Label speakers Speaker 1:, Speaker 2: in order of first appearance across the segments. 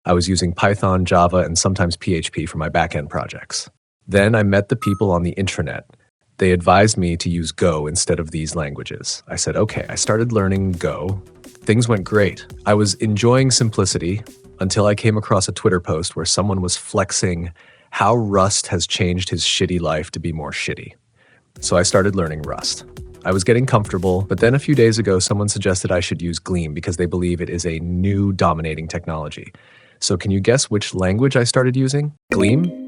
Speaker 1: I was using Python, Java, and sometimes PHP for my backend projects. Then I met the people on the intranet. They advised me to use Go instead of these languages. I said, okay, I started learning Go. Things went great. I was enjoying simplicity until I came across a Twitter post where someone was flexing how Rust has changed his shitty life to be more shitty. So I started learning Rust. I was getting comfortable, but then a few days ago, someone suggested I should use Gleam because they believe it is a new dominating technology. So can you guess which language I started using? Gleam?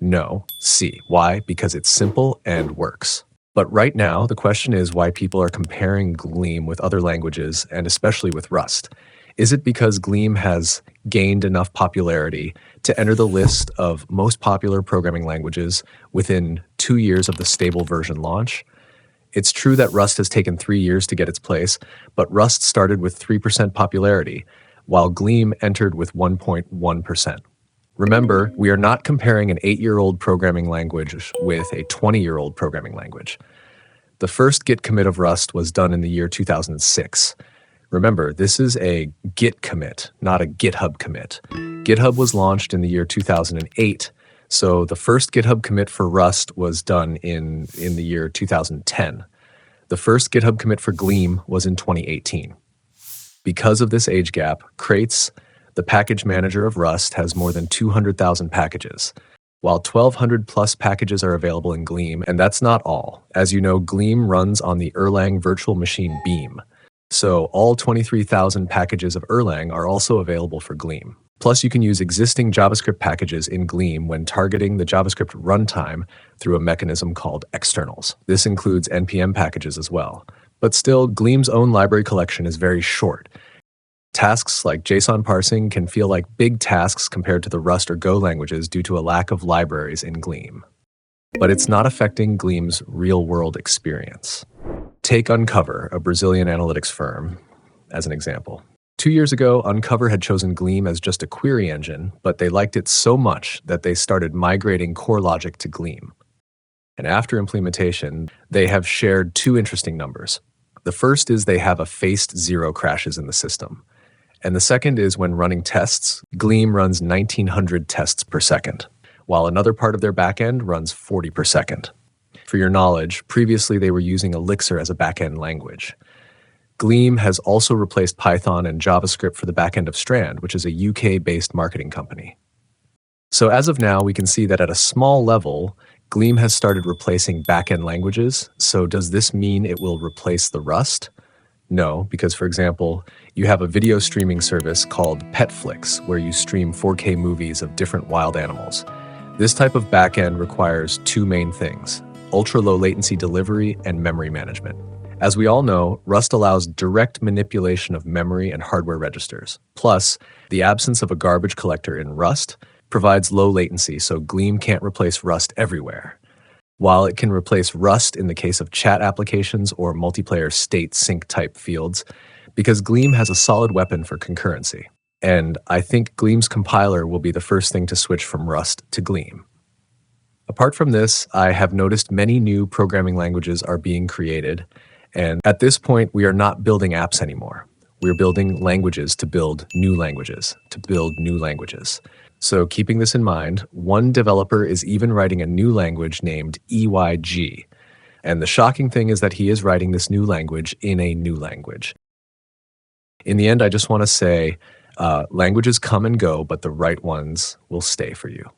Speaker 1: No, C. Why? Because it's simple and works. But right now, the question is why people are comparing Gleam with other languages, and especially with Rust. Is it because Gleam has gained enough popularity to enter the list of most popular programming languages within 2 years of the stable version launch? It's true that Rust has taken 3 years to get its place, but Rust started with 3% popularity, while Gleam entered with 1.1%. Remember, we are not comparing an 8-year-old programming language with a 20-year-old programming language. The first Git commit of Rust was done in the year 2006. Remember, this is a Git commit, not a GitHub commit. GitHub was launched in the year 2008, so the first GitHub commit for Rust was done in the year 2010. The first GitHub commit for Gleam was in 2018. Because of this age gap, crates, the package manager of Rust, has more than 200,000 packages, while 1,200 plus packages are available in Gleam, and that's not all. As you know, Gleam runs on the Erlang virtual machine BEAM, so all 23,000 packages of Erlang are also available for Gleam. Plus, you can use existing JavaScript packages in Gleam when targeting the JavaScript runtime through a mechanism called externals. This includes NPM packages as well. But still, Gleam's own library collection is very short. Tasks like JSON parsing can feel like big tasks compared to the Rust or Go languages due to a lack of libraries in Gleam. But it's not affecting Gleam's real-world experience. Take Uncover, a Brazilian analytics firm, as an example. 2 years ago, Uncover had chosen Gleam as just a query engine, but they liked it so much that they started migrating core logic to Gleam. And after implementation, they have shared 2 interesting numbers. The first is they have a faced 0 crashes in the system. And the second is when running tests, Gleam runs 1,900 tests per second, while another part of their backend runs 40 per second. For your knowledge, previously they were using Elixir as a backend language. Gleam has also replaced Python and JavaScript for the backend of Strand, which is a UK-based marketing company. So as of now, we can see that at a small level, Gleam has started replacing backend languages. So does this mean it will replace the Rust? No, because for example, you have a video streaming service called Petflix, where you stream 4K movies of different wild animals. This type of backend requires 2 main things: ultra-low latency delivery and memory management. As we all know, Rust allows direct manipulation of memory and hardware registers. Plus, the absence of a garbage collector in Rust provides low latency, so Gleam can't replace Rust everywhere. While it can replace Rust in the case of chat applications or multiplayer state sync type fields, because Gleam has a solid weapon for concurrency. And I think Gleam's compiler will be the first thing to switch from Rust to Gleam. Apart from this, I have noticed many new programming languages are being created, and at this point, we are not building apps anymore. We're building languages to build new languages, So keeping this in mind, one developer is even writing a new language named EYG. And the shocking thing is that he is writing this new language in a new language. In the end, I just want to say, languages come and go, but the right ones will stay for you.